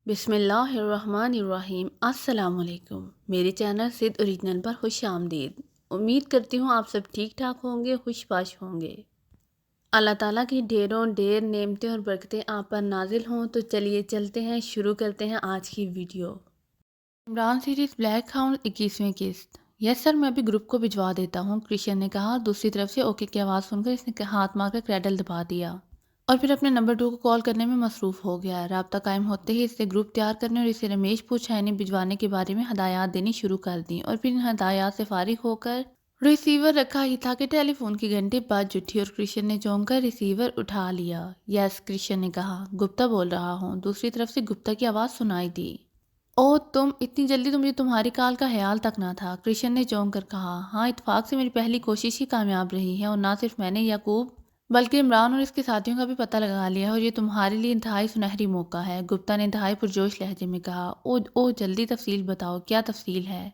بسم اللہ الرحمن الرحیم۔ السلام علیکم، میرے چینل سدھ اوریجنل پر خوش آمدید۔ امید کرتی ہوں آپ سب ٹھیک ٹھاک ہوں گے، خوش باش ہوں گے۔ اللہ تعالیٰ کی ڈھیروں ڈھیر نعمتیں اور برکتیں آپ پر نازل ہوں۔ تو چلیے چلتے ہیں، شروع کرتے ہیں آج کی video. Imran series Black Hound 21ویں قسط۔ یس سر، میں بھی گروپ کو بھجوا دیتا ہوں، کرشن نے کہا۔ دوسری طرف سے اوکے کی آواز سن کر اس نے ہاتھ مار کر کریڈل دبا دیا اور پھر اپنے نمبر 2 کو کال کرنے میں مصروف ہو گیا۔ رابطہ قائم ہوتے ہی اس سے گروپ تیار کرنے اور اسے رمیش پور چھائنی بھجوانے کے بارے میں ہدایات دینی شروع کر دیں، اور پھر ان ہدایات سے فارغ ہو کر ریسیور رکھا ہی تھا کہ ٹیلی فون کی گھنٹی بج اٹھی اور کرشن نے چونک کر ریسیور اٹھا لیا۔ یس، کرشن نے کہا۔ گپتا بول رہا ہوں۔ دوسری طرف سے گپتا کی آواز سنائی دی۔ او تم اتنی جلدی، تو مجھے تمہاری کال کا خیال تک نہ تھا، کرشن نے چونک کر کہا۔ ہاں، اتفاق سے میری پہلی کوشش ہی کامیاب رہی ہے، اور نہ صرف میں نے یعقوب بلکہ عمران اور اس کے ساتھیوں کا بھی پتہ لگا لیا ہے، اور یہ تمہارے لیے انتہائی سنہری موقع ہے، گپتا نے انتہائی پرجوش لہجے میں کہا۔ او جلدی تفصیل بتاؤ، کیا تفصیل ہے؟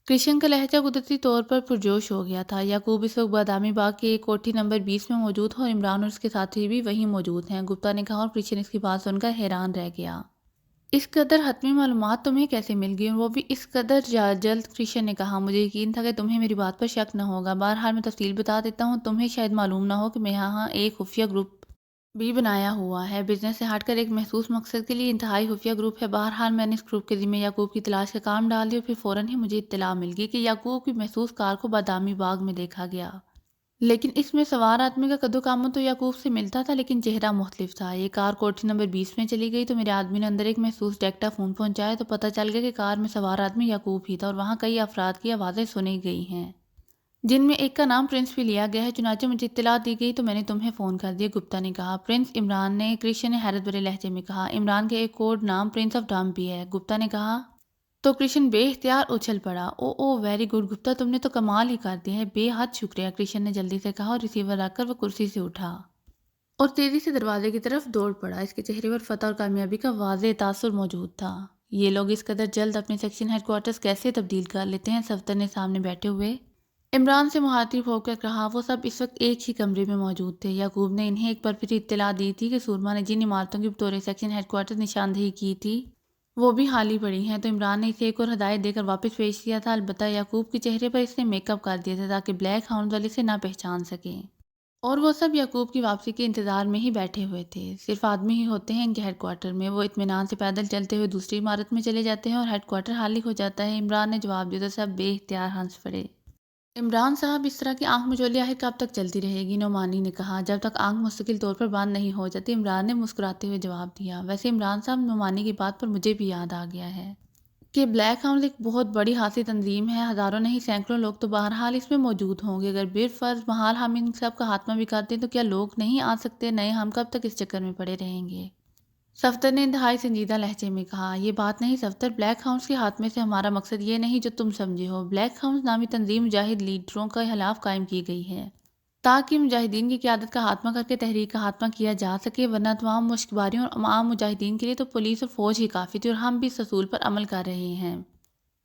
کرشن کا لہجہ قدرتی طور پر پرجوش ہو گیا تھا۔ یعقوب اس وقت بادامی باغ کی ایک کوٹھی نمبر 20 میں موجود ہے، اور عمران اور اس کے ساتھی بھی وہیں موجود ہیں، گپتا نے کہا، اور کرشن اس کی بات سن کر حیران رہ گیا۔ اس قدر حتمی معلومات تمہیں کیسے مل گئی، اور وہ بھی اس قدر جلد؟ کرشن نے کہا۔ مجھے یقین تھا کہ تمہیں میری بات پر شک نہ ہوگا، بہرحال میں تفصیل بتا دیتا ہوں۔ تمہیں شاید معلوم نہ ہو کہ میں یہاں ایک خفیہ گروپ بھی بنایا ہوا ہے، بزنس سے ہٹ کر ایک محسوس مقصد کے لیے انتہائی خفیہ گروپ ہے۔ بہرحال میں نے اس گروپ کے ذمہ یعقوب کی تلاش کا کام ڈال دیا، اور پھر فوراً ہی مجھے اطلاع مل گئی کہ یعقوب کی محسوس کار کو بادامی باغ میں دیکھا گیا، لیکن اس میں سوار آدمی کا قد و قامت تو یعقوب سے ملتا تھا، لیکن چہرہ مختلف تھا۔ یہ کار کوٹھی نمبر 20 میں چلی گئی تو میرے آدمی نے اندر ایک محسوس ڈیکٹا فون پہنچایا، تو پتہ چل گیا کہ کار میں سوار آدمی یعقوب ہی تھا، اور وہاں کئی افراد کی آوازیں سنی گئی ہیں، جن میں ایک کا نام پرنس بھی لیا گیا ہے۔ چنانچہ مجھے اطلاع دی گئی تو میں نے تمہیں فون کر دیا، گپتا نے کہا۔ پرنس عمران نے، کرشن نے حیرت بھرے لہجے میں کہا۔ عمران کے ایک کوڈ نام پرنس آف ڈمپ بھی ہے، گپتا نے کہا۔ تو کرشن بے اختیار اچھل پڑا۔ او ویری گڈ گپتا، تم نے تو کمال ہی کر دیا ہے، بے حد شکریہ، کرشن نے جلدی سے کہا، اور ریسیور رکھ کر وہ کرسی سے اٹھا اور تیزی سے دروازے کی طرف دوڑ پڑا۔ اس کے چہرے پر فتح اور کامیابی کا واضح تاثر موجود تھا۔ یہ لوگ اس قدر جلد اپنے سیکشن ہیڈ کوارٹرز کیسے تبدیل کر لیتے ہیں؟ صفدر نے سامنے بیٹھے ہوئے عمران سے مخاطب ہو کر کہا۔ وہ سب اس وقت ایک ہی کمرے میں موجود تھے۔ یعقوب نے انہیں ایک بار پھر اطلاع دی تھی کہ سورما نے جن عمارتوں کی بطور سیکشن ہیڈ کوارٹرز نشاندہی کی تھی وہ بھی حالی پڑی ہیں، تو عمران نے اسے ایک اور ہدایت دے کر واپس بھیج دیا تھا۔ البتہ یعقوب کے چہرے پر اس نے میک اپ کر دیا تھا تاکہ بلیک ہاؤنڈ والے اسے نہ پہچان سکیں، اور وہ سب یعقوب کی واپسی کے انتظار میں ہی بیٹھے ہوئے تھے۔ صرف آدمی ہی ہوتے ہیں ان کے ہیڈ کوارٹر میں، وہ اطمینان سے پیدل چلتے ہوئے دوسری عمارت میں چلے جاتے ہیں اور ہیڈ کوارٹر خالی ہو جاتا ہے، عمران نے جواب دیا، تو سب بے اختیار ہنس پڑے۔ عمران صاحب، اس طرح کی آنکھ مچولی آخر کب تک چلتی رہے گی؟ نعمانی نے کہا۔ جب تک آنکھ مستقل طور پر بند نہیں ہو جاتی، عمران نے مسکراتے ہوئے جواب دیا۔ ویسے عمران صاحب، نعمانی کی بات پر مجھے بھی یاد آ گیا ہے کہ بلیک ہاؤنڈ ایک بہت بڑی خاصی تنظیم ہے، ہزاروں نہیں سینکڑوں لوگ تو بہرحال اس میں موجود ہوں گے۔ اگر بالفرض محال ہم ان سب کا خاتمہ بھی کرتے ہیں تو کیا لوگ نہیں آ سکتے نئے؟ ہم کب تک اس چکر میں پڑے رہیں گے؟ صفدر نے انتہائی سنجیدہ لہجے میں کہا۔ یہ بات نہیں صفدر، بلیک ہاؤنڈز کے خاتمے سے ہمارا مقصد یہ نہیں جو تم سمجھے ہو۔ بلیک ہاؤنڈز نامی تنظیم مجاہد لیڈروں کے خلاف قائم کی گئی ہے تاکہ مجاہدین کی قیادت کا خاتمہ کر کے تحریک کا خاتمہ کیا جا سکے، ورنہ تمام مشک باریوں اور عام مجاہدین کے لیے تو پولیس اور فوج ہی کافی تھی، اور ہم بھی اس اصول پر عمل کر رہے ہیں۔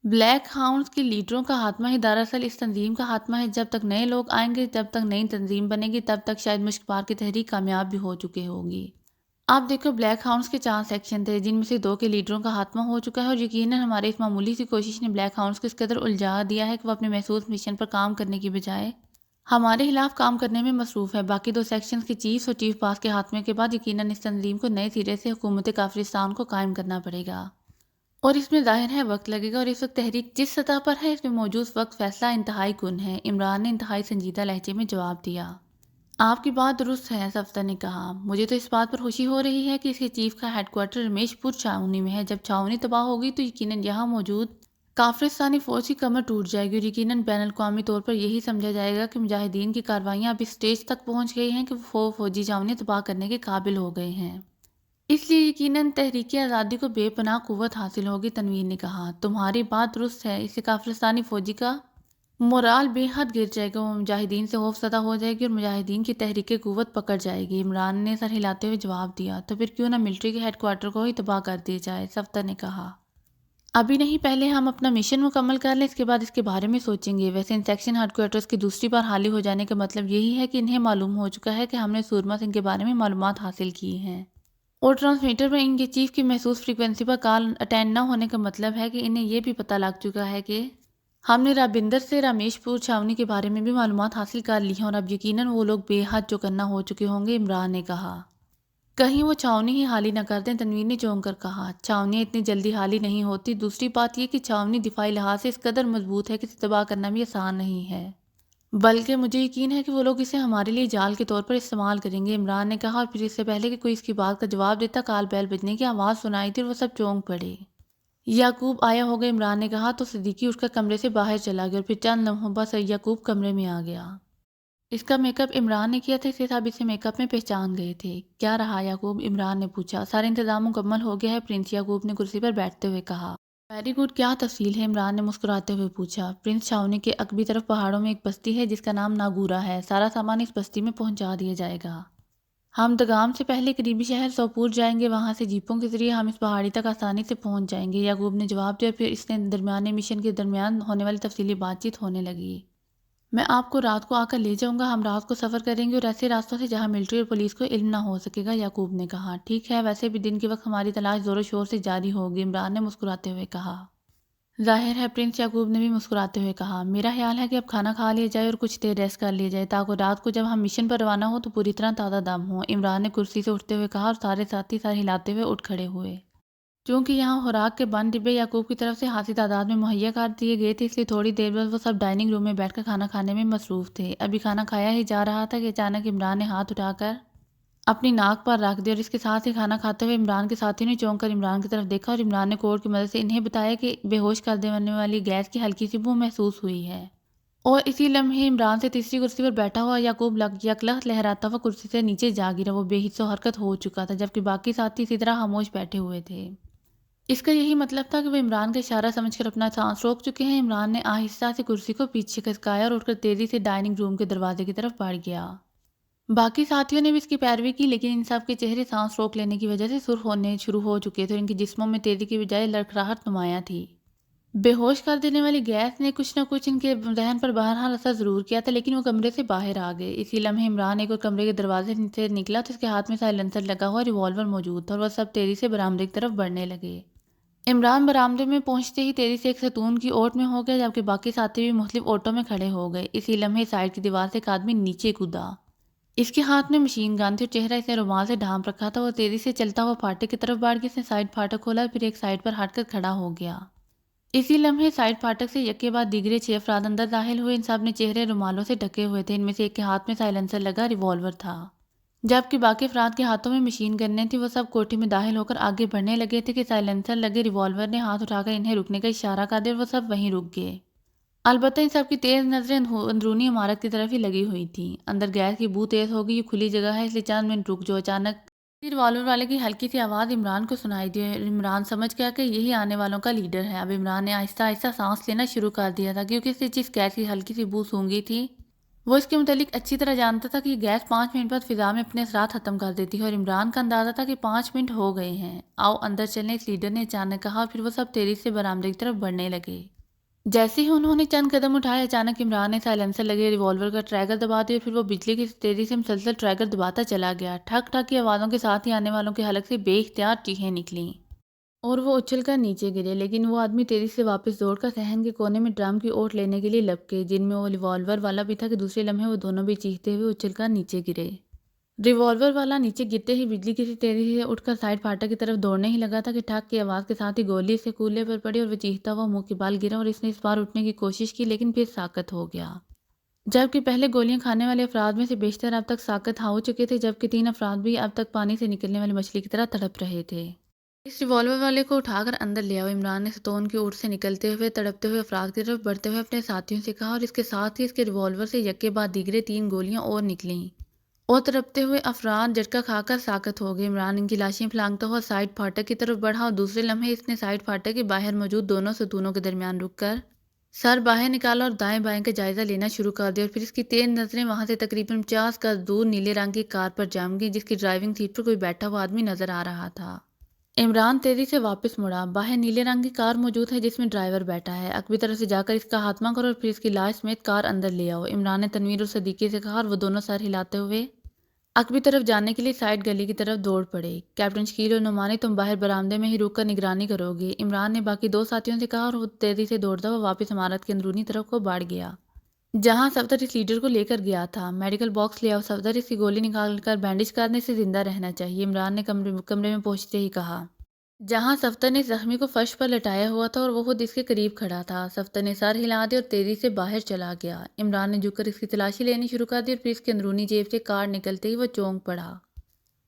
بلیک ہاؤنڈز کے لیڈروں کا خاتمہ ہی دراصل اس تنظیم کا خاتمہ ہے۔ جب تک نئے لوگ آئیں گے، جب تک نئی تنظیم بنے گی، تب تک شاید مشک بار کی تحریک کامیاب بھی ہو چکے ہوگی۔ آپ دیکھو، بلیک ہاؤنڈز کے 4 سیکشن تھے، جن میں سے 2 کے لیڈروں کا خاتمہ ہو چکا ہے، اور یقیناً ہمارے اس معمولی سی کوشش نے بلیک ہاؤنڈز کو اس قدر الجھا دیا ہے کہ وہ اپنے محسوس مشن پر کام کرنے کی بجائے ہمارے خلاف کام کرنے میں مصروف ہے۔ باقی 2 سیکشنز کے چیفز اور چیف باس کے خاتمے کے بعد یقیناً اس تنظیم کو نئے سرے سے حکومت کافرستان کو قائم کرنا پڑے گا، اور اس میں ظاہر ہے وقت لگے گا، اور اس وقت تحریک جس سطح پر ہے، اس میں موجود وقت فیصلہ انتہائی کن ہے، عمران نے انتہائی سنجیدہ لہجے میں جواب دیا۔ آپ کی بات درست ہے، صفدر نے کہا۔ مجھے تو اس بات پر خوشی ہو رہی ہے کہ اس کے چیف کا ہیڈ کوارٹر رمیش پور چھاؤنی میں ہے۔ جب چھاؤنی تباہ ہوگی تو یقیناً یہاں موجود کافرستانی فوج کی کمر ٹوٹ جائے گی، اور یقیناً بین الاقوامی طور پر یہی سمجھا جائے گا کہ مجاہدین کی کارروائیاں اب اس سٹیج تک پہنچ گئی ہیں کہ وہ فوجی چھاؤنی تباہ کرنے کے قابل ہو گئے ہیں۔ اس لیے یقیناً تحریک آزادی کو بے پناہ قوت حاصل ہوگی، تنویر نے کہا۔ تمہاری بات درست ہے، اس سے کافرستانی فوجی کا مورال بے حد گر جائے گا، وہ مجاہدین سے خوف زدہ ہو جائے گی، اور مجاہدین کی تحریک قوت پکڑ جائے گی۔ عمران نے سر ہلاتے ہوئے جواب دیا۔ تو پھر کیوں نہ ملٹری کے ہیڈ کوارٹر کو ہی تباہ کر دیا جائے، صفدر نے کہا۔ ابھی نہیں، پہلے ہم اپنا مشن مکمل کر لیں، اس کے بعد اس کے بارے میں سوچیں گے۔ ویسے ان سیکشن ہیڈ کوارٹرز کی دوسری بار حالی ہو جانے کا مطلب یہی ہے کہ انہیں معلوم ہو چکا ہے کہ ہم نے سورما سنگھ کے بارے میں معلومات حاصل کی ہیں، اور ٹرانسمیٹر پر ان کے چیف کی محسوس فریکوینسی پر کال اٹینڈ نہ ہونے کا مطلب ہے کہ انہیں یہ بھی پتہ لگ چکا ہے کہ ہم نے رابندر سے رامیش پور چھاونی کے بارے میں بھی معلومات حاصل کر لی ہیں اور اب یقیناً وہ لوگ بے حد چوکنا ہو چکے ہوں گے، عمران نے کہا۔ کہیں وہ چھاونی ہی حالی نہ کر دیں، تنویر نے چونک کر کہا۔ چھاونیاں اتنی جلدی حالی نہیں ہوتی، دوسری بات یہ کہ چھاونی دفاعی لحاظ سے اس قدر مضبوط ہے کہ اسے تباہ کرنا بھی آسان نہیں ہے، بلکہ مجھے یقین ہے کہ وہ لوگ اسے ہمارے لیے جال کے طور پر استعمال کریں گے، عمران نے کہا، اور پھر اس سے پہلے کہ کوئی اس کی بات کا جواب دیتا کال بیل بجنے کی آواز سنائی تھی اور وہ سب چونک پڑے۔ یعقوب آیا ہوگا، عمران نے کہا، تو صدیقی اٹھ کر کمرے سے باہر چلا گیا اور پھر چند لمحوں بعد یعقوب کمرے میں آ گیا۔ اس کا میک اپ عمران نے کیا تھا، اسے سب اسے میک اپ میں پہچان گئے تھے۔ کیا رہا یعقوب؟ عمران نے پوچھا۔ سارا انتظام مکمل ہو گیا ہے، پرنس، یعقوب نے کرسی پر بیٹھتے ہوئے کہا۔ ویری گڈ، کیا تفصیل ہے؟ عمران نے مسکراتے ہوئے پوچھا۔ پرنس، چھاونی کے عقبی طرف پہاڑوں میں ایک بستی ہے جس کا نام ناگورا ہے، سارا سامان اس بستی میں پہنچا دیا جائے گا۔ ہم دگام سے پہلے قریبی شہر سوپور جائیں گے، وہاں سے جیپوں کے ذریعے ہم اس پہاڑی تک آسانی سے پہنچ جائیں گے، یعقوب نے جواب دیا، پھر اس نے درمیانے مشن کے درمیان ہونے والی تفصیلی بات چیت ہونے لگی۔ میں آپ کو رات کو آ کر لے جاؤں گا، ہم رات کو سفر کریں گے اور ایسے راستوں سے جہاں ملٹری اور پولیس کو علم نہ ہو سکے گا، یعقوب نے کہا۔ ٹھیک ہے، ویسے بھی دن کے وقت ہماری تلاش زور و شور سے جاری ہوگی، عمران نے مسکراتے ہوئے کہا۔ ظاہر ہے پرنس، یعقوب نے بھی مسکراتے ہوئے کہا۔ میرا خیال ہے کہ اب کھانا کھا لیا جائے اور کچھ دیر ریسٹ کر لیا جائے تاکہ رات کو جب ہم مشن پر روانہ ہوں تو پوری طرح تازہ دم ہوں، عمران نے کرسی سے اٹھتے ہوئے کہا اور سارے ساتھی سر ہلاتے ہوئے اٹھ کھڑے ہوئے۔ چونکہ یہاں خوراک کے بند ڈبے یعقوب کی طرف سے خاصی تعداد میں مہیا کر دیے گئے تھے، اس لیے تھوڑی دیر بعد وہ سب ڈائننگ روم میں بیٹھ کر کھانا کھانے میں مصروف تھے۔ ابھی کھانا کھایا ہی جا رہا تھا کہ اچانک عمران نے ہاتھ اٹھا کر اپنی ناک پر رکھ دیا اور اس کے ساتھ ہی کھانا کھاتے ہوئے عمران کے ساتھیوں نے چونک کر عمران کی طرف دیکھا اور عمران نے کوڈ کی مدد سے انہیں بتایا کہ بے ہوش کر دینے والی گیس کی ہلکی سی بو محسوس ہوئی ہے۔ اور اسی لمحے عمران سے تیسری کرسی پر بیٹھا ہوا یعقوب یکلخت لہراتا ہوا کرسی سے نیچے جا گرا، وہ بے حس و حرکت ہو چکا تھا، جبکہ باقی ساتھی اسی طرح خاموش بیٹھے ہوئے تھے۔ اس کا یہی مطلب تھا کہ وہ عمران کا اشارہ سمجھ کر اپنا سانس روک چکے ہیں۔ عمران نے آہستہ سے کرسی کو پیچھے کھسکایا اور اٹھ کر تیزی سے ڈائننگ روم کے دروازے کی طرف بڑھ گیا۔ باقی ساتھیوں نے بھی اس کی پیروی کی، لیکن ان سب کے چہرے سانس روک لینے کی وجہ سے سرخ ہونے شروع ہو چکے تھے اور ان کے جسموں میں تیزی کی بجائے لڑکھڑاہٹ نمایاں تھی۔ بے ہوش کر دینے والی گیس نے کچھ نہ کچھ ان کے ذہن پر بہرحال اثر ضرور کیا تھا، لیکن وہ کمرے سے باہر آ گئے۔ اسی لمحے عمران ایک اور کمرے کے دروازے سے نکلا تو اس کے ہاتھ میں سائلنسر لگا ہوا ریوالور موجود تھا اور وہ سب تیزی سے برآمدے کی طرف بڑھنے لگے۔ عمران برآمدے میں پہنچتے ہی تیزی سے ایک ستون کی اوٹ میں ہو گیا، جبکہ باقی ساتھی بھی مختلف اوٹوں میں کھڑے ہو گئے۔ اسی لمحے سائڈ کی دیوار سے ایک آدمی نیچے کودا۔ اس کے ہاتھ میں مشین گن تھی اور چہرہ اس نے رومال سے ڈھانپ رکھا تھا۔ وہ تیزی سے چلتا ہوا پھاٹک کی طرف بڑھ گیا، اس نے سائڈ پھاٹک کھولا، پھر ایک سائڈ پر ہٹ کر کھڑا ہو گیا۔ اسی لمحے سائڈ پھاٹک سے یکے بعد دیگرے 6 افراد اندر داخل ہوئے، ان سب نے چہرے رومالوں سے ڈھکے ہوئے تھے، ان میں سے ایک کے ہاتھ میں سائلنسر لگا ریوالور تھا، جبکہ باقی افراد کے ہاتھوں میں مشین گنیں تھیں۔ وہ سب کوٹھی میں داخل ہو کر آگے بڑھنے لگے تھے کہ سائلنسر لگے ریوالور نے ہاتھ اٹھا کر انہیں رکنے کا اشارہ کر دیا اور وہ سب وہیں رک گئے۔ البتہ ان سب کی تیز نظریں اندرونی عمارت کی طرف ہی لگی ہوئی تھیں۔ اندر گیس کی بو تیز ہو گئی، یہ کھلی جگہ ہے اس لیے چند منٹ رک جو۔ اچانک ریوالور والے کی ہلکی سی آواز عمران کو سنائی دی اور عمران سمجھ گیا کہ یہی آنے والوں کا لیڈر ہے۔ اب عمران نے آہستہ آہستہ سانس لینا شروع کر دیا تھا، کیونکہ اس نے جس گیس کی ہلکی سی بو سونگھی تھی وہ اس کے متعلق اچھی طرح جانتا تھا کہ یہ گیس 5 منٹ بعد فضا میں اپنے اثرات ختم کر دیتی ہے، اور عمران کا اندازہ تھا کہ 5 منٹ ہو گئے ہیں۔ آؤ اندر چلیں، اس لیڈر نے اچانک کہا، اور پھر وہ سب تیزی سے برآمدے کی طرف بڑھنے لگے۔ جیسے ہی انہوں نے چند قدم اٹھائے، اچانک عمران نے سائلنسر لگے ریوالور کا ٹریگر دبا دیا اور پھر وہ بجلی کی تیزی سے مسلسل ٹریگر دباتا چلا گیا۔ ٹھک ٹھک کی آوازوں کے ساتھ ہی آنے والوں کے حلق سے بے اختیار چیخیں نکلیں اور وہ اچھل کر نیچے گرے، لیکن وہ آدمی تیزی سے واپس دوڑ کر صحن کے کونے میں ڈرم کی اوٹ لینے کے لیے لپکے، جن میں وہ ریوالور والا بھی تھا کہ دوسرے لمحے وہ دونوں بھی چیختے ہوئے اچھل کر نیچے گرے۔ ریوالور والا نیچے گرتے ہی بجلی کسی تیزی سے اٹھ کر سائڈ پھاٹک کی طرف دوڑنے ہی لگا تھا کہ ٹھک کی آواز کے ساتھ ہی گولی اس کے کولے پر پڑی اور وہ چیختا ہوا منہ کے بال گرا، اور اس نے اس بار اٹھنے کی کوشش کی لیکن پھر ساکت ہو گیا۔ جبکہ پہلے گولیاں کھانے والے افراد میں سے بیشتر اب تک ساکت ہو چکے تھے، جبکہ 3 افراد بھی اب تک پانی سے نکلنے والی مچھلی کی طرح تڑپ رہے تھے۔ اس ریوالور والے کو اٹھا کر اندر لے آؤ، عمران نے ستون کی اوٹ سے نکلتے ہوئے تڑپتے ہوئے افراد کی طرف بڑھتے ہوئے اپنے ساتھیوں سے کہا، اور اس کے ساتھ ہی اس کے ریوالور سے یکے بعد دیگرے 3 گولیاں اور نکلیں اور تڑپتے ہوئے افراد جھٹکا کھا کر ساکت ہو گئے۔ عمران ان کی لاشیں پھلانگتا ہوا سائڈ پھاٹک کی طرف بڑھا اور دوسرے لمحے اس نے سائڈ پھاٹک کے باہر موجود دونوں ستونوں کے درمیان رک کر سر باہر نکالا اور دائیں بائیں کا جائزہ لینا شروع کر دیا، اور پھر اس کی تیز نظریں وہاں سے تقریباً 50 گز دور نیلے رنگ کی کار پر جم گئی، جس کی ڈرائیونگ سیٹ پر کوئی بیٹھا ہوا آدمی نظر آ رہا تھا۔ عمران تیزی سے واپس مڑا۔ باہر نیلے رنگ کی کار موجود ہے جس میں ڈرائیور بیٹھا ہے، عقبی طرف سے جا کر اس کا خاتمہ کرو اور پھر اس کی لاش سمیت کار اندر لے آؤ، عمران نے تنویر اور صدیقی سے کہا، اور وہ دونوں سر ہلاتے ہوئے عقبی طرف جانے کے لیے سائڈ گلی کی طرف دوڑ پڑے۔ کیپٹن شکیل اور نعمانی تم باہر برآمدے میں ہی رک کر نگرانی کرو گے، عمران نے باقی دو ساتھیوں سے کہا اور وہ تیزی سے دوڑتا ہوا واپس عمارت کے اندرونی طرف کو بڑھ گیا جہاں صفدر اس لیڈر کو لے کر گیا تھا۔ میڈیکل باکس لے آؤ صفدر، اس کی گولی نکال کر بینڈیج کرنے سے زندہ رہنا چاہیے، عمران نے کمرے میں پہنچتے ہی کہا جہاں صفدر نے زخمی کو فرش پر لٹایا ہوا تھا اور وہ خود اس کے قریب کھڑا تھا۔ صفدر نے سر ہلا دیا اور تیزی سے باہر چلا گیا۔ عمران نے جھک کر اس کی تلاشی لینی شروع کر دی اور پھر اس کے اندرونی جیب سے کارڈ نکلتے ہی وہ چونک پڑا۔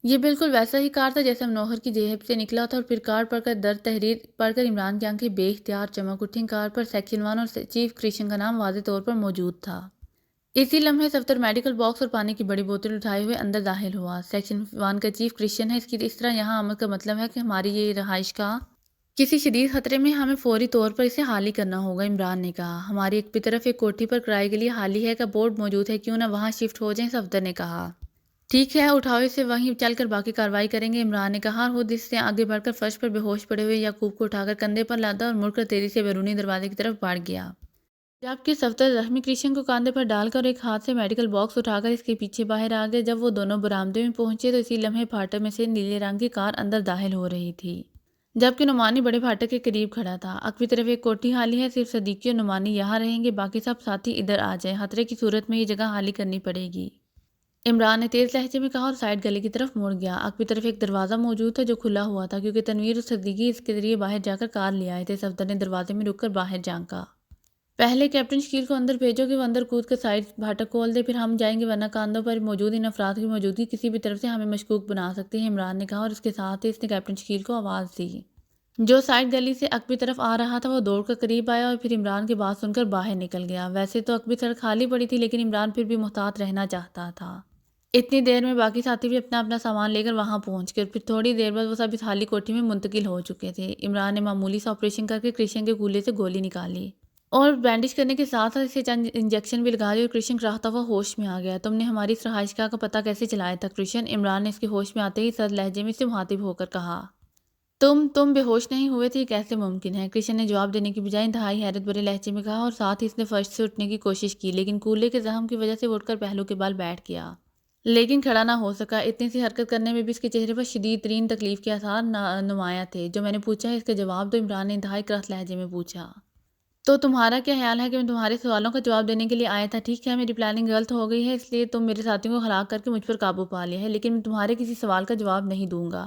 یہ بالکل ویسا ہی کارڈ تھا جیسا منوہر کی جیب سے نکلا تھا اور پھر کارڈ پڑھ کر درد تحریر پڑھ کر عمران کی آنکھیں بے اختیار چمک اٹھیں۔ کارڈ پر سیکشن 1 اور چیف کرشن کا نام واضح طور پر موجود تھا۔ اسی لمحے صفدر میڈیکل باکس اور پانی کی بڑی بوتل اٹھائے ہوئے اندر داخل ہوا۔ سیکشن 1 کا چیف کرشن ہے، اس کی اس طرح یہاں آمد کا مطلب ہے کہ ہماری یہ رہائش کا کسی شدید خطرے میں، ہمیں فوری طور پر اسے خالی کرنا ہوگا، عمران نے کہا۔ ہماری ایک طرف ایک کوٹھی پر کرائے کے لیے خالی ہے کا بورڈ موجود ہے، کیوں نہ وہاں شفٹ ہو جائیں، صفدر نے کہا۔ ٹھیک ہے، اٹھاؤ اسے، وہیں چل کر باقی کارروائی کریں گے، عمران نے کہا اور خود اس سے آگے بڑھ کر فرش پر بے ہوش پڑے ہوئے یعقوب کو اٹھا کر کندھے پر لادا اور مڑ کر تیزی سے بیرونی دروازے کی طرف بڑھ گیا۔ جبکہ صفدر زخمی کرشن کو کاندھے پر ڈال کر اور ایک ہاتھ سے میڈیکل باکس اٹھا کر اس کے پیچھے باہر آ گئے۔ جب وہ دونوں برآمدے میں پہنچے تو اسی لمحے پھاٹک میں سے نیلے رنگ کی کار اندر داخل ہو رہی تھی، جبکہ نعمانی بڑے پھاٹک کے قریب کھڑا تھا۔ عقبی طرف ایک کوٹھی خالی ہے، صرف صدیقی اور نعمانی یہاں رہیں گے، باقی سب ساتھی ادھر آ جائیں، خطرے کی صورت میں یہ جگہ خالی کرنی پڑے گی، عمران نے تیز لہجے میں کہا اور سائڈ گلی کی طرف مڑ گیا۔ عقبی طرف ایک دروازہ موجود تھا جو کھلا ہوا تھا کیونکہ تنویر اور صدیقی اس کے ذریعے باہر جا کر کار لے آئے تھے۔ صفدر نے دروازے میں رک کر باہر جھانکا۔ پہلے کیپٹن شکیل کو اندر بھیجو کہ وہ اندر کود کر سائڈ پھاٹک کھول دے، پھر ہم جائیں گے، ورنہ کاندھوں پر موجود ان افراد کی موجودگی کسی بھی طرف سے ہمیں مشکوک بنا سکتی ہے، عمران نے کہا اور اس کے ساتھ ہی اس نے کیپٹن شکیل کو آواز دی جو سائڈ گلی سے عقبی طرف آ رہا تھا۔ وہ دوڑ کر قریب آیا اور پھر عمران کی بات سن کر باہر نکل گیا۔ ویسے تو عقبی سڑک خالی پڑی تھی لیکن عمران پھر بھی محتاط رہنا چاہتا تھا۔ اتنی دیر میں باقی ساتھی بھی اپنا اپنا سامان لے کر وہاں پہنچ گئے اور پھر تھوڑی دیر بعد وہ سب اس خالی کوٹھی میں منتقل ہو چکے تھے۔ عمران نے معمولی سا آپریشن کر کے کرشن کے گولے سے گولی نکالی اور بینڈیج کرنے کے ساتھ ساتھ اسے چند انجیکشن بھی لگا دیے اور کرشن راہتا ہوا ہوش میں آ گیا۔ تم نے ہماری اس رہائش گاہ کا پتہ کیسے چلایا تھا کرشن؟ عمران نے اس کے ہوش میں آتے ہی سرد لہجے میں سے مخاطب ہو کر کہا۔ تم بے ہوش نہیں ہوئے تھے، یہ کیسے ممکن ہے؟ کرشن نے جواب دینے کی بجائے انتہائی حیرت بھرے لہجے میں کہا اور ساتھ ہی اس نے فرش سے اٹھنے کی کوشش کی لیکن کولے کے زخم کی وجہ سے وہ اٹھ کر پہلو کے بال بیٹھ گیا لیکن کھڑا نہ ہو سکا۔ اتنی سی حرکت کرنے میں بھی اس کے چہرے پر شدید ترین تکلیف کے آثار نمایاں تھے۔ جو میں نے پوچھا ہے اس کا جواب دو، عمران نے انتہائی کرخت لہجے میں پوچھا۔ تو تمہارا کیا خیال ہے کہ میں تمہارے سوالوں کا جواب دینے کے لیے آیا تھا؟ ٹھیک ہے، میری پلاننگ غلط ہو گئی ہے، اس لیے تم میرے ساتھیوں کو ہلاک کر کے مجھ پر قابو پا لیا ہے، لیکن میں تمہارے کسی سوال کا جواب نہیں دوں گا۔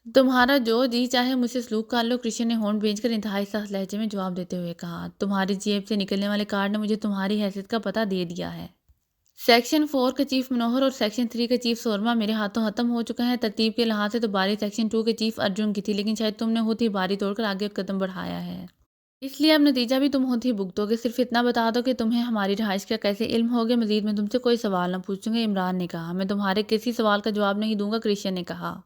تمہارا جو جی چاہے مجھ سے سلوک کر لو، کرشن نے ہونٹ بھیج کر انتہائی سخت لہجے میں جواب دیتے ہوئے کہا۔ تمہاری جیب سے نکلنے والے کارڈ نے مجھے تمہاری حیثیت کا پتہ دے دیا ہے۔ سیکشن 4 کا چیف منوہر اور سیکشن 3 کا چیف سورما میرے ہاتھوں ختم ہو چکا ہے۔ ترتیب کے لحاظ سے تو باری سیکشن 2 کے چیف ارجن کی تھی، لیکن شاید تم نے خود ہی باری توڑ کر آگے قدم بڑھایا ہے، اس لیے اب نتیجہ بھی تم خود ہی بھگتو گے۔ صرف اتنا بتا دو کہ تمہیں ہماری رہائش کا کیسے علم ہو گیا، مزید میں تم سے کوئی سوال نہ پوچھوں گا، عمران نے کہا۔ میں تمہارے کسی سوال کا جواب نہیں دوں گا، کرشن نے کہا۔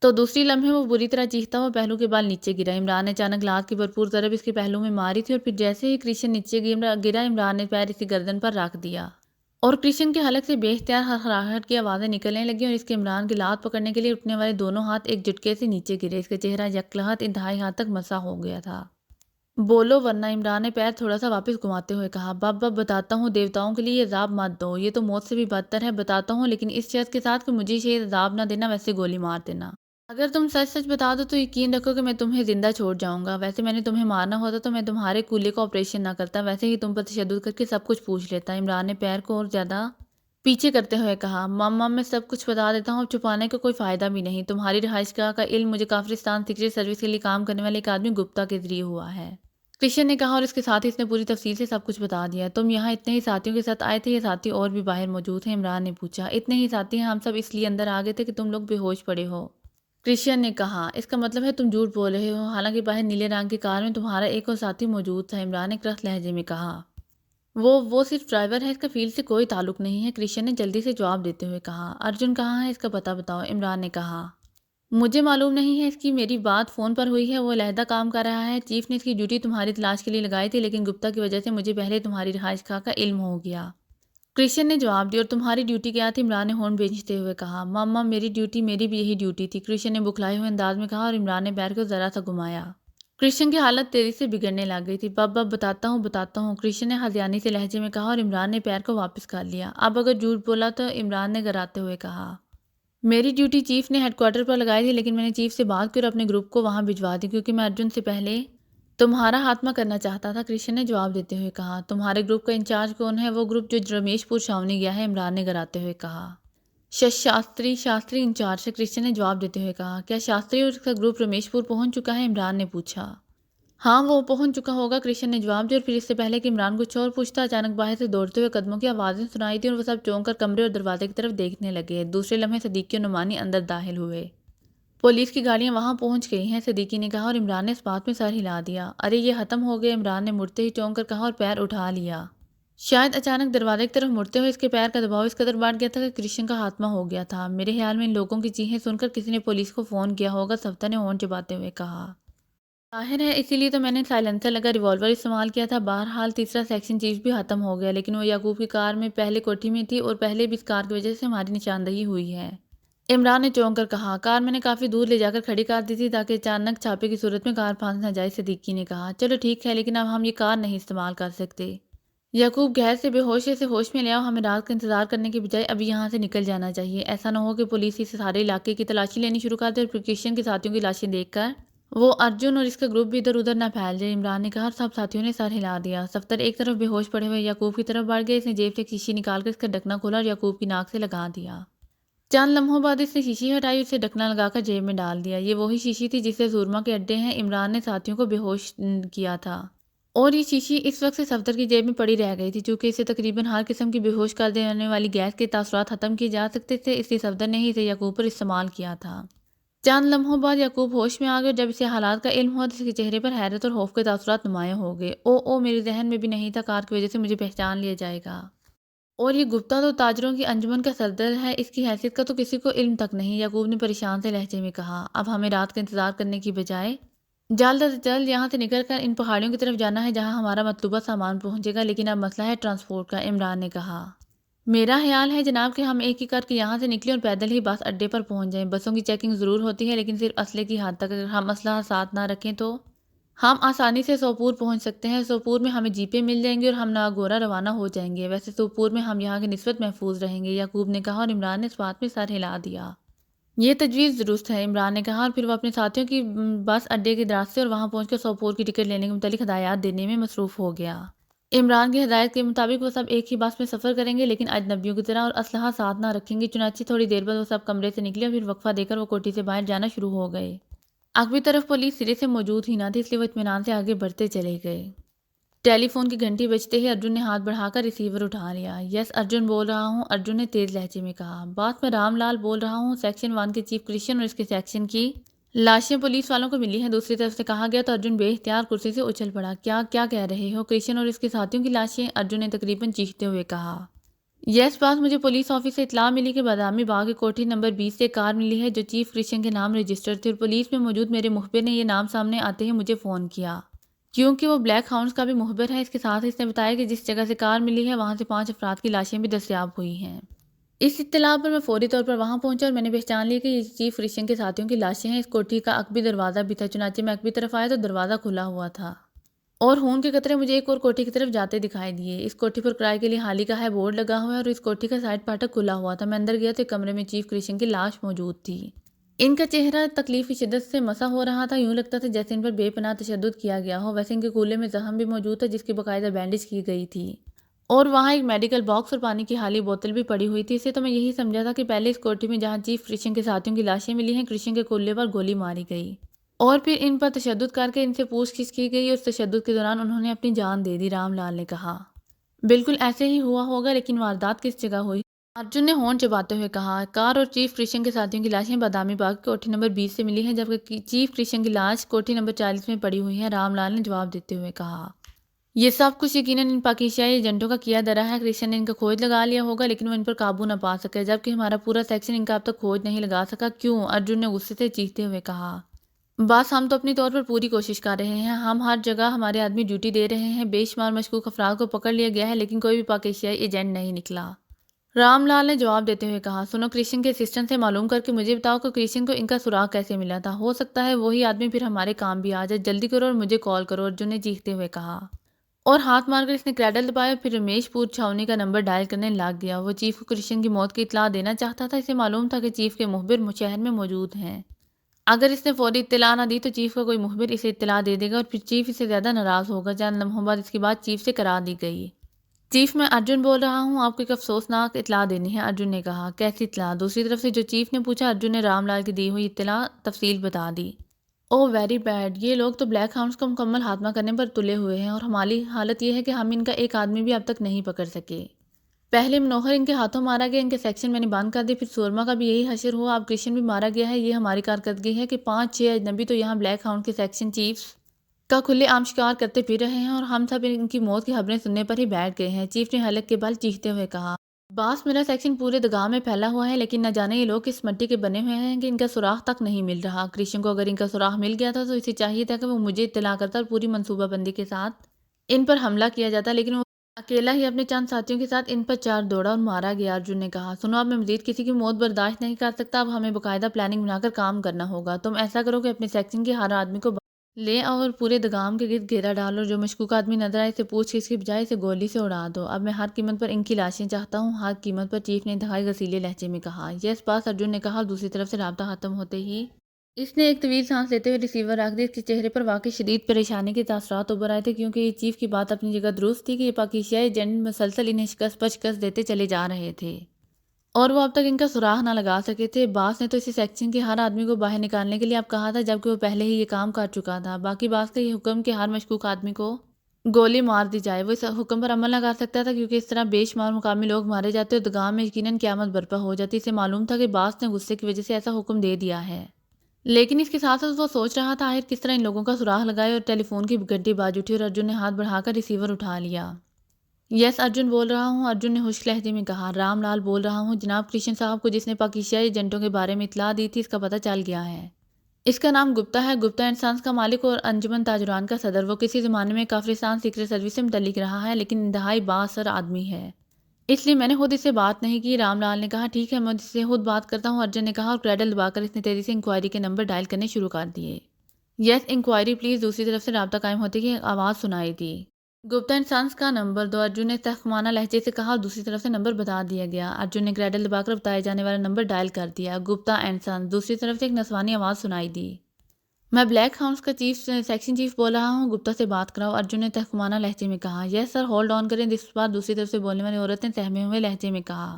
تو دوسری لمحے وہ بری طرح چیختا ہوا پہلو کے بال نیچے گرا۔ عمران نے اچانک لات کی بھرپور ضرب اس کے پہلو میں ماری تھی اور پھر جیسے ہی کرشن نیچے گرا، عمران نے پیر اس کی گردن پر رکھ دیا اور کرشن کے حلق سے بے اختیار خرخراہٹ کی آوازیں نکلنے لگیں اور اس کے عمران کی لات پکڑنے کے لیے اٹھنے والے دونوں ہاتھ ایک جھٹکے سے نیچے گرے۔ اس کا چہرہ یکلحت انتہائی حد تک مسح ہو گیا تھا۔ بولو ورنہ، عمران نے پیر تھوڑا سا واپس گھماتے ہوئے کہا۔ بب بتاتا ہوں، دیوتاؤں کے لیے یہ عذاب مت دو، یہ تو موت سے بھی بدتر ہے، بتاتا ہوں، لیکن اس شرط کے ساتھ کہ مجھے یہ عذاب نہ دینا، ویسے گولی مار دینا۔ اگر تم سچ سچ بتا دو تو یقین رکھو کہ میں تمہیں زندہ چھوڑ جاؤں گا۔ ویسے میں نے تمہیں مارنا ہوتا تو میں تمہارے کولے کو آپریشن نہ کرتا، ویسے ہی تم پر تشدد کر کے سب کچھ پوچھ لیتا، عمران نے پیر کو اور زیادہ پیچھے کرتے ہوئے کہا۔ مم میں سب کچھ بتا دیتا ہوں، اب چھپانے کا کوئی فائدہ بھی نہیں۔ تمہاری رہائش گاہ کا علم مجھے کافرستان سیکرٹ سروس کے لیے کام کرنے والے ایک آدمی گپتا کے ذریعے ہوا ہے، کرشن نے کہا اور اس کے ساتھ ہی اس نے پوری تفصیل سے سب کچھ بتا دیا۔ تم یہاں اتنے ہی ساتھیوں کے ساتھ آئے تھے یا ساتھی اور بھی باہر موجود ہیں؟ عمران نے پوچھا۔ اتنے ہی ساتھی ہیں، ہم سب اس لیے اندر آ گئے تھے کہ تم لوگ بے ہوش پڑے ہو، کرشن نے کہا۔ اس کا مطلب ہے تم جھوٹ بول رہے ہو، حالانکہ باہر نیلے رنگ کی کار میں تمہارا ایک اور ساتھی موجود تھا، عمران نے کرخت لہجے میں کہا۔ وہ صرف ڈرائیور ہے، اس کا فیلڈ سے کوئی تعلق نہیں ہے، کرشن نے جلدی سے جواب دیتے ہوئے کہا۔ ارجن کہاں ہے، اس کا پتہ بتاؤ، عمران نے کہا۔ مجھے معلوم نہیں ہے، اس کی میری بات فون پر ہوئی ہے، وہ علیحدہ کام کر رہا ہے، چیف نے اس کی ڈیوٹی تمہاری تلاش کے لیے لگائی تھی، لیکن گپتا کی وجہ سے مجھے پہلے تمہاری رہائش گاہ کا علم ہو گیا، کرشن نے جواب دیا۔ اور تمہاری ڈیوٹی کیا تھی؟ عمران نے ہونٹ بھیجتے ہوئے کہا۔ مم میری بھی یہی ڈیوٹی تھی، کرشن نے بکھلائے ہوئے انداز میں کہا اور عمران نے پیر کو ذرا سا گھمایا۔ کرشن کی حالت تیزی سے بگڑنے لگ گئی تھی۔ بب بتاتا ہوں، کرشن نے ہذیانی سے لہجے میں کہا اور عمران نے پیر کو واپس کر لیا۔ اب اگر جھوٹ بولا تو، عمران نے گراتے ہوئے کہا۔ میری ڈیوٹی چیف نے ہیڈ کوارٹر پر لگائی تھی، لیکن میں نے چیف سے بات کی اور اپنے گروپ کو وہاں بھجوا دی کیونکہ میں ارجن سے پہلے تمہارا خاتمہ کرنا چاہتا تھا، کرشن نے جواب دیتے ہوئے کہا۔ تمہارے گروپ کا انچارج کون ہے؟ وہ گروپ جو رمیش پور چھاونی گیا ہے، عمران نے گراتے ہوئے کہا۔ شاستری انچارج ہے، کرشن نے جواب دیتے ہوئے کہا۔ کیا شاستری اور اس کا گروپ رمیش پور پہنچ چکا ہے؟ عمران نے پوچھا۔ ہاں وہ پہنچ چکا ہوگا، کرشن نے جواب دیا، اور پھر اس سے پہلے کہ عمران کچھ اور پوچھتا اچانک باہر سے دوڑتے ہوئے قدموں کی آوازیں سنائی دی اور وہ سب چونک کر کمرے اور دروازے کی طرف دیکھنے لگے۔ دوسرے لمحے صدیقی اور نعمانی اندر داخل ہوئے۔ پولیس کی گاڑیاں وہاں پہنچ گئی ہیں، صدیقی نے کہا، اور عمران نے اس بات میں سر ہلا دیا۔ ارے یہ ختم ہو گئے، عمران نے مڑتے ہی چونک کر کہا اور پیر اٹھا لیا۔ شاید اچانک دروازے کی طرف مڑتے ہوئے اس کے پیر کا دباؤ اس قدر بڑھ گیا تھا کہ کرشن کا خاتمہ ہو گیا تھا۔ میرے خیال میں ان لوگوں کی چیخیں سن کر کسی نے پولیس کو فون کیا ہوگا، صفدر نے ہونٹ چباتے ہوئے کہا۔ ظاہر ہے، اسی لیے تو میں نے سائلنسر لگا ریوالور استعمال کیا تھا۔ بہرحال تیسرا سیکشن چیف بھی ختم ہو گیا، لیکن وہ یعقوب کی کار میں پہلے کوٹھی میں تھی اور پہلے بھی اس کار کی وجہ سے ہماری نشاندہی ہوئی ہے۔ عمران نے چونک کر کہا۔ کار میں نے کافی دور لے جا کر کھڑی کر دی تھی تاکہ اچانک چھاپے کی صورت میں کار پھنس نہ جائے، صدیقی نے کہا۔ چلو ٹھیک ہے، لیکن اب ہم یہ کار نہیں استعمال کر سکتے۔ یعقوب گھر سے بے ہوشی سے ہوش میں لیا، ہمیں رات کا انتظار کرنے کے بجائے ابھی یہاں سے نکل جانا چاہیے۔ ایسا نہ ہو کہ پولیس اس سارے علاقے کی تلاشی لینی شروع کر دے اور کرشن کے ساتھیوں کی لاشیں دیکھ کر وہ ارجن اور اس کا گروپ بھی ادھر ادھر نہ پھیل جائے، عمران نے کہا، اور سب ساتھیوں نے سر ہلا دیا۔ صفدر ایک طرف بے ہوش پڑے ہوئے یعقوب کی طرف بڑھ گیا، اس نے جیب سے شیشی نکال کر اس کا ڈھکنا کھولا اور یعقوب کی ناک سے لگا دیا۔ چند لمحوں بعد اس نے شیشی ہٹائی اور اسے ڈھکنا لگا کر جیب میں ڈال دیا۔ یہ وہی شیشی تھی جس سے سورما کے اڈے ہیں عمران نے ساتھیوں کو بے ہوش کیا تھا، اور یہ شیشی اس وقت سے صفدر کی جیب میں پڑی رہ گئی تھی۔ چونکہ اسے تقریباً ہر قسم کی بے ہوش کر دینے والی گیس کے تاثرات ختم کیے جا سکتے تھے، اس لیے صفدر نے ہی اسے یعقوب پر استعمال کیا تھا۔ چند لمحوں بعد یعقوب ہوش میں آ گیا اور جب اسے حالات کا علم ہوا تو اس کے چہرے پر حیرت اور خوف کے تاثرات نمایاں ہو گئے۔ او میرے ذہن میں بھی نہیں تھا کار کی وجہ سے مجھے پہچان لیا جائے گا، اور یہ گپتا تو تاجروں کی انجمن کا صدر ہے، اس کی حیثیت کا تو کسی کو علم تک نہیں، یعقوب نے پریشان سے لہجے میں کہا۔ اب ہمیں رات کا انتظار کرنے کی بجائے جلد از جلد یہاں سے نکل کر ان پہاڑیوں کی طرف جانا ہے جہاں ہمارا مطلوبہ سامان پہنچے گا، لیکن اب مسئلہ ہے ٹرانسپورٹ کا، عمران نے کہا۔ میرا خیال ہے جناب کہ ہم ایک ایک کر کے یہاں سے نکلیں اور پیدل ہی بس اڈے پر پہنچ جائیں۔ بسوں کی چیکنگ ضرور ہوتی ہے، لیکن صرف اسلحے کی حد تک۔ اگر ہم اسلحہ ساتھ نہ رکھیں تو ہم آسانی سے سوپور پہنچ سکتے ہیں۔ سوپور میں ہمیں جیپیں مل جائیں گی اور ہم ناگورا روانہ ہو جائیں گے۔ ویسے سوپور میں ہم یہاں کی نسبت محفوظ رہیں گے، یعقوب نے کہا، اور عمران نے اس بات میں سر ہلا دیا۔ یہ تجویز درست ہے، عمران نے کہا، اور پھر وہ اپنے ساتھیوں کی بس اڈے کے راستے اور وہاں پہنچ کر سوپور کی ٹکٹ لینے کے متعلق ہدایات دینے میں مصروف ہو گیا۔ عمران کی ہدایت کے مطابق وہ سب ایک ہی بس میں سفر کریں گے، لیکن اجنبیوں کی طرح، اور اسلحہ ساتھ نہ رکھیں گے۔ چنانچہ تھوڑی دیر بعد وہ سب کمرے سے نکلے اور پھر وقفہ دے کر وہ کوٹھی سے باہر جانا شروع ہو گئے۔ عقبی طرف پولیس سرے سے موجود ہی نہ تھی، اس لیے وہ اطمینان سے آگے بڑھتے چلے گئے۔ ٹیلی فون کی گھنٹی بجتے ہی ارجن نے ہاتھ بڑھا کر ریسیور اٹھا لیا۔ یس ارجن بول رہا ہوں، ارجن نے تیز لہجے میں کہا۔ بات میں رام لال بول رہا ہوں، سیکشن 1 کے چیف کرشن اور اس کے سیکشن کی لاشیں پولیس والوں کو ملی ہیں، دوسری طرف سے کہا گیا تو ارجن بے اختیار کرسی سے اچھل پڑا۔ کیا کہہ رہے ہو؟ کرشن اور اس کے ساتھیوں کی لاشیں؟ ارجن نے تقریباً چیختے ہوئے کہا۔ یس بات مجھے پولیس آفس سے اطلاع ملی کہ بادامی باغ کی کوٹھی نمبر 20 سے کار ملی ہے جو چیف کرشن کے نام رجسٹر تھی، اور پولیس میں موجود میرے مخبر نے یہ نام سامنے آتے ہی مجھے فون کیا، کیونکہ وہ بلیک ہاؤنڈز کا بھی مخبر ہے۔ اس کے ساتھ اس نے بتایا کہ جس جگہ سے کار ملی ہے وہاں سے 5 افراد کی لاشیں بھی دستیاب ہوئی ہیں۔ اس اطلاع پر میں فوری طور پر وہاں پہنچا اور میں نے پہچان لیا کہ یہ چیف کرشن کے ساتھیوں کی لاشیں ہیں۔ اس کوٹھی کا عقبی دروازہ بھی تھا، چنانچہ میں عقبی طرف آیا تو دروازہ کھلا ہوا تھا اور خون کے قطرے مجھے ایک اور کوٹھی کی طرف جاتے دکھائی دیے۔ اس کوٹھی پر کرائے کے لیے حالی کا ہے بورڈ لگا ہوا ہے اور اس کوٹھی کا سائڈ پھاٹک کھلا ہوا تھا۔ میں اندر گیا تو ایک کمرے میں چیف کرشن کی لاش موجود تھی۔ ان کا چہرہ تکلیف کی شدت سے مسح ہو رہا تھا، یوں لگتا تھا جیسے ان پر بے پناہ تشدد کیا گیا ہو۔ ویسے ان کے کولے میں زخم بھی موجود تھا جس کی باقاعدہ بینڈیج کی گئی تھی، اور وہاں ایک میڈیکل باکس اور پانی کی خالی بوتل بھی پڑی ہوئی تھی۔ اسے تو میں یہی سمجھا تھا کہ پہلے اس کوٹھی میں جہاں چیف کرشن کے ساتھیوں کی لاشیں ملی ہیں، کرشن کے کولے پر گولی ماری گئی اور پھر ان پر تشدد کر کے ان سے پوچھ گچھ کی گئی، اور اس تشدد کے دوران انہوں نے اپنی جان دے دی، رام لال نے کہا۔ بالکل ایسے ہی ہوا ہوگا، لیکن واردات کس جگہ ہوئی؟ ارجن نے ہونٹ چباتے ہوئے کہا۔ کار اور چیف کرشن کے ساتھیوں کی لاشیں بادامی باغ کی کوٹھی نمبر 20 سے ملی ہیں، جبکہ چیف کرشن کی لاش کوٹھی نمبر 40 میں پڑی ہوئی ہے، رام لال نے جواب دیتے ہوئے کہا۔ یہ سب کچھ یقیناً ان پاکیزائی ایجنٹوں کا کیا دھرا ہے۔ کرشن نے ان کا کھوج لگا لیا ہوگا، لیکن وہ ان پر قابو نہ پا سکے، جبکہ ہمارا پورا سیکشن ان کا اب تک کھوج نہیں لگا سکا۔ کیوں؟ ارجن نے غصے سے چیختے ہوئے کہا۔ بس ہم تو اپنی طور پر پوری کوشش کر رہے ہیں، ہم ہر جگہ ہمارے آدمی ڈیوٹی دے رہے ہیں، بے شمار مشکوک افراد کو پکڑ لیا گیا ہے، لیکن کوئی بھی پاکیزائی ایجنٹ نہیں نکلا، رام لال نے جواب دیتے ہوئے کہا۔ سنو، کرشن کے اسسٹنٹ سے معلوم کر کے مجھے بتاؤ کہ کرشن کو ان کا سراغ کیسے ملا تھا، ہو سکتا ہے وہی آدمی پھر ہمارے کام بھی آ جائے، جلدی کرو اور مجھے کال کرو، ارجن نے چیختے ہوئے کہا۔ اور ہاتھ مار کر اس نے کریڈل دبایا، پھر رمیش پور چھاونی کا نمبر ڈائل کرنے لگ گیا۔ وہ چیف کو کرشن کی موت کی اطلاع دینا چاہتا تھا۔ اسے معلوم تھا کہ چیف کے مخبر شہر میں موجود ہیں۔ اگر اس نے فوری اطلاع نہ دی تو چیف کا کوئی مخبر اسے اطلاع دے دے گا اور پھر چیف اسے زیادہ ناراض ہوگا۔ چند لمحوں بعد اس کی بات چیف سے کرا دی گئی۔ چیف، میں ارجن بول رہا ہوں، آپ کو ایک افسوسناک اطلاع دینی ہے، ارجن نے کہا۔ کیسی اطلاع؟ دوسری طرف سے جو چیف نے پوچھا، ارجن نے رام لال کی دی ہوئی اطلاع تفصیل بتا دی۔ اوہ ویری بیڈ، یہ لوگ تو بلیک ہاؤنڈز کو مکمل خاتمہ کرنے پر تلے ہوئے ہیں اور ہماری حالت یہ ہے کہ ہم ان کا ایک آدمی بھی اب تک نہیں پکڑ سکے۔ پہلے منوہر ان کے ہاتھوں مارا گیا، ان کے سیکشن میں نے بند کر دی، پھر سورما کا بھی یہی حشر ہوا، اب کرشن بھی مارا گیا ہے۔ یہ ہماری کارکردگی ہے کہ 5-6 اجنبی تو یہاں بلیک ہاؤنڈ کے سیکشن چیفز کا کھلے عام شکار کرتے پھر رہے ہیں اور ہم سب ان کی موت کی خبریں سننے پر ہی بیٹھ گئے ہیں۔ چیف نے حلق کے بل چیختے ہوئے کہا، باس، میرا سیکشن پورے دگاہ میں پھیلا ہوا ہے، لیکن نہ جانے یہ لوگ کس مٹی کے بنے ہوئے ہیں کہ ان کا سراغ تک نہیں مل رہا۔ کرشن کو اگر ان کا سراغ مل گیا تھا تو اسے چاہیے تھا کہ وہ مجھے اطلاع کرتا اور پوری منصوبہ بندی کے ساتھ ان پر حملہ کیا جاتا، لیکن وہ اکیلا ہی اپنے چند ساتھیوں کے ساتھ ان پر چار دوڑا اور مارا گیا۔ ارجن نے کہا، سنو، اب میں مزید کسی کی موت برداشت نہیں کر سکتا، اب ہمیں باقاعدہ پلاننگ بنا کر کام کرنا ہوگا۔ تم ایسا کرو کہ اپنے سیکشن کے ہر آدمی کو لے آؤ اور پورے دگام کے گرد گھیرا ڈالو، جو مشکوک آدمی نظر آئے اسے پوچھ اس کی بجائے اسے گولی سے اڑا دو۔ اب میں ہر قیمت پر ان کی لاشیں چاہتا ہوں، ہر قیمت پر، چیف نے انتہائی غصیلے لہجے میں کہا۔ یس باس، ارجن نے کہا، اور دوسری طرف سے رابطہ ختم ہوتے ہی اس نے ایک طویل سانس لیتے ہوئے ریسیور رکھ دی۔ اس کے چہرے پر واقعی شدید پریشانی کے تاثرات ابھر آئے تھے، کیونکہ یہ چیف کی بات اپنی جگہ درست تھی کہ یہ پاکیزیائی ایجنٹ مسلسل انہیں شکست پر شکست دیتے چلے جا رہے تھے اور وہ اب تک ان کا سراغ نہ لگا سکے تھے۔ باس نے تو اسی سیکشن کے ہر آدمی کو باہر نکالنے کے لیے اب کہا تھا، جبکہ وہ پہلے ہی یہ کام کر چکا تھا۔ باقی باس کا یہ حکم کہ ہر مشکوک آدمی کو گولی مار دی جائے، وہ اس حکم پر عمل نہ کر سکتا تھا، کیونکہ اس طرح بے شمار مقامی لوگ مارے جاتے اور دگام میں یقیناً قیامت برپا ہو جاتی۔ اسے معلوم تھا کہ باس نے غصے کی وجہ سے ایسا حکم دے دیا ہے، لیکن اس کے ساتھ ساتھ وہ سوچ رہا تھا آخر کس طرح ان لوگوں کا سراغ لگائے، اور ٹیلی فون کی گھنٹی باز اٹھی اور ارجن نے ہاتھ بڑھا کر ریسیور اٹھا لیا۔ یس، ارجن بول رہا ہوں، ارجن نے خشک لہجے میں کہا۔ رام لال بول رہا ہوں، جناب کرشن صاحب کو جس نے پاکیزیائی ایجنٹوں کے بارے میں اطلاع دی تھی اس کا پتہ چل گیا ہے۔ اس کا نام گپتا ہے، گپتا اینڈ سنز کا مالک اور انجمن تاجران کا صدر۔ وہ کسی زمانے میں کافرستان سیکرٹ سروس سے متعلق رہا ہے، لیکن انتہائی بااثر آدمی ہے، اس لیے میں نے خود اس سے بات نہیں کی۔ رام لال نے کہا، ٹھیک ہے، میں اس سے خود بات کرتا ہوں، ارجن نے کہا، اور کریڈل دبا کر اس نے تیزی سے انکوائری کے نمبر ڈائل کرنے شروع کر دیے۔ یس انکوائری پلیز، دوسری طرف سے رابطہ قائم ہوتے کی آواز سنائی دی۔ گپتا اینڈ سنز کا نمبر دو، ارجن نے تحقیرانہ لہجے سے کہا، اور دوسری طرف سے نمبر بتا دیا گیا۔ ارجن نے کریڈل دبا کر بتائے جانے والا نمبر ڈائل کر دیا۔ گپتا اینڈ سنز، دوسری طرف سے ایک نسوانی آواز سنائی دی۔ میں بلیک ہاؤنڈز کا سیکشن چیف بول رہا ہوں، گپتا سے بات کراؤ، ارجن نے تحقیرانہ لہجے میں کہا۔ یس سر، ہولڈ آن کریں دس بار، دوسری طرف سے بولنے والی عورت نے سہمے ہوئے لہجے میں کہا۔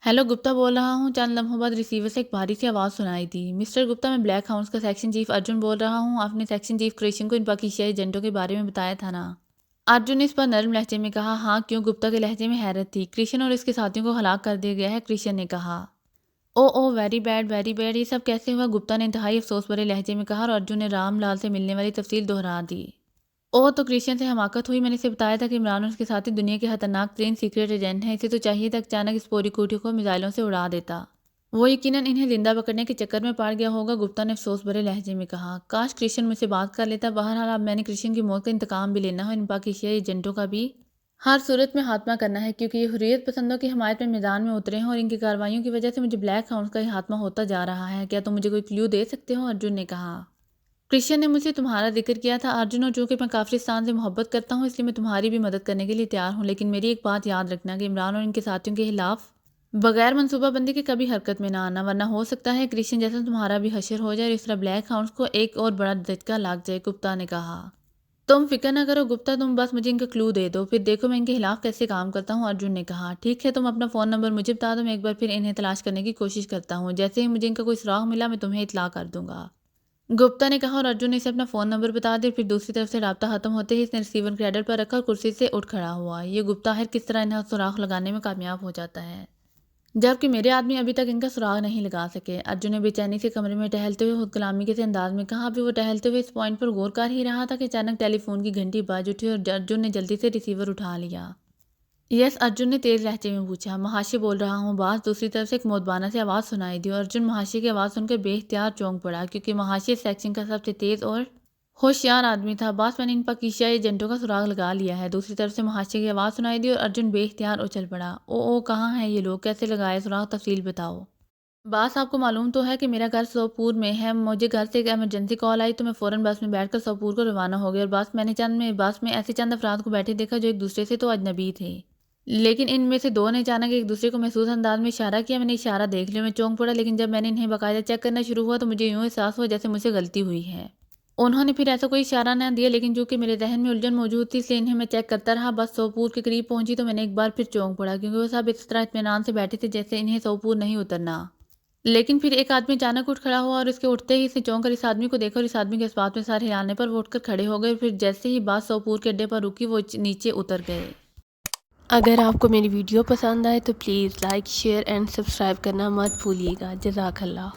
ہیلو، گپتا بول رہا ہوں۔ چند لمحوں بعد ریسیور سے ایک بھاری سی آواز سنائی دی۔ مسٹر گپتا، میں بلیک ہاؤنڈز کا سیکشن چیف ارجن بول رہا ہوں، آپ نے سیکشن چیف کرشن کو ان پاکیزیائی ایجنٹوں کے بارے میں بتایا تھا نا؟ ارجن نے اس پر نرم لہجے میں کہا۔ ہاں، کیوں؟ گپتا کے لہجے میں حیرت تھی۔ کرشن اور اس کے ساتھیوں کو ہلاک کر دیا گیا ہے، کرشن نے کہا۔ او ویری بیڈ، ویری بیڈ، یہ سب کیسے ہوا؟ گپتا نے انتہائی افسوس بھرے لہجے میں کہا، اور ارجن نے رام لال سے ملنے والی تفصیل دہرا دی۔ تو کرشن سے حماقت ہوئی، میں نے اسے بتایا تھا کہ عمران اور اس کے ساتھی دنیا کے خطرناک ترین سیکرٹ ایجنٹ ہیں، اسے تو چاہیے تھا کہ اچانک اس پوری کوٹھی کو میزائلوں سے اڑا دیتا، وہ یقیناً انہیں زندہ پکڑنے کے چکر میں پڑ گیا ہوگا، گپتا نے افسوس بھرے لہجے میں کہا۔ کاش کرشن مجھ سے بات کر لیتا، بہرحال اب میں نے کرشن کی موت کا انتقام بھی لینا ہے اور ان پاکیزیائی ایجنٹوں کا بھی ہر صورت میں خاتمہ کرنا ہے، کیونکہ یہ حریت پسندوں کی حمایت میں میدان میں اترے ہیں اور ان کی کارروائیوں کی وجہ سے مجھے بلیک ہاؤنڈز کا ہی خاتمہ ہوتا جا رہا ہے۔ کیا تم مجھے کوئی کلیو دے سکتے ہو؟ ارجن نے کہا۔ کرشن نے مجھ سے تمہارا ذکر کیا تھا ارجن، اور چونکہ میں کافرستان سے محبت کرتا ہوں اس لیے میں تمہاری بھی مدد کرنے کے لیے تیار ہوں، لیکن میری ایک بات یاد رکھنا کہ عمران اور ان کے ساتھیوں کے خلاف بغیر منصوبہ بندی کے کبھی حرکت میں نہ آنا، ورنہ ہو سکتا ہے کرشن جیسا تمہارا بھی حشر ہو جائے اور اس طرح بلیک ہاؤنڈز کو ایک اور بڑا دھچکا لگ جائے، گپتا نے کہا۔ تم فکر نہ کرو گپتا، تم بس مجھے ان کا کلو دے دو، پھر دیکھو میں ان کے خلاف کیسے کام کرتا ہوں، ارجن نے کہا۔ ٹھیک ہے، تم اپنا فون نمبر مجھے بتا دو، میں ایک بار پھر انہیں تلاش کرنے کی کوشش کرتا ہوں، جیسے ہی مجھے ان کا کوئی سراغ ملا میں تمہیں اطلاع کر دوں گا، گپتا نے کہا، اور ارجن نے اسے اپنا فون نمبر بتا دیا۔ پھر دوسری طرف سے رابطہ ختم ہوتے ہی اس نے ریسیور کریڈل پر رکھا اور کرسی سے اٹھ کھڑا ہوا۔ یہ گپتا ہے کس طرح انہیں سراغ لگانے میں کامیاب ہو جاتا ہے، جبکہ میرے آدمی ابھی تک ان کا سراغ نہیں لگا سکے، ارجن نے بے چینی سے کمرے میں ٹہلتے ہوئے خود کلامی کے انداز میں کہا۔ ابھی وہ ٹہلتے ہوئے اس پوائنٹ پر غور کر ہی رہا تھا کہ اچانک ٹیلی فون کی گھنٹی بج اٹھی اور ارجن نے جلدی سے ریسیور اٹھا لیا۔ یس، ارجن نے تیز لہجے میں پوچھا۔ مہاشی بول رہا ہوں باس، دوسری طرف سے ایک مودبانہ سے آواز سنائی دی، اور ارجن مہاشی کی آواز سن کر بے اختیار چونک پڑا، کیونکہ مہاشی اس سیکشن کا سب سے تیز اور ہوشیار آدمی تھا۔ باس، میں نے ان پاکیزیائی ایجنٹوں کا سراغ لگا لیا ہے، دوسری طرف سے مہاشی کی آواز سنائی دی، اور ارجن بے اختیار اچھل پڑا۔ کہاں ہیں یہ لوگ؟ کیسے لگائے سراغ؟ تفصیل بتاؤ۔ باس آپ کو معلوم تو ہے کہ میرا گھر سوپور میں ہے، مجھے گھر سے ایک ایمرجنسی کال آئی تو میں فوراً بس میں بیٹھ کر سوپور کو روانہ ہو گئی اور بس میں ایسے چند افراد کو بیٹھے دیکھا جو ایک دوسرے سے تو اجنبی تھے، لیکن ان میں سے دو نے اچانک ایک دوسرے کو محسوس انداز میں اشارہ کیا۔ میں نے اشارہ دیکھ لیا، میں چونک پڑا، لیکن جب میں نے انہیں باقاعدہ چیک کرنا شروع ہوا تو مجھے یوں احساس ہوا جیسے مجھ سے غلطی ہوئی ہے۔ انہوں نے پھر ایسا کوئی اشارہ نہ دیا، لیکن چونکہ میرے ذہن میں الجھن موجود تھی اس لیے انہیں میں چیک کرتا رہا۔ بس سوپور کے قریب پہنچی تو میں نے ایک بار پھر چونک پڑا، کیونکہ وہ سب اس طرح اطمینان سے بیٹھے تھے جیسے انہیں سوپور نہیں اترنا۔ لیکن پھر ایک آدمی اچانک اٹھ کھڑا ہوا اور اس کے اٹھتے ہی اس نے چونک کر اس آدمی کو دیکھا اور اس آدمی کے اس بات میں سر ہلانے پر وہ اٹھ کر کھڑے ہو گئے اور پھر جیسے ہی بس سوپور کے اڈے پر رکی وہ نیچے اتر گئے۔ اگر آپ کو میری ویڈیو پسند آئے تو please like, share and subscribe کرنا مت بھولیے گا۔ جزاک اللہ۔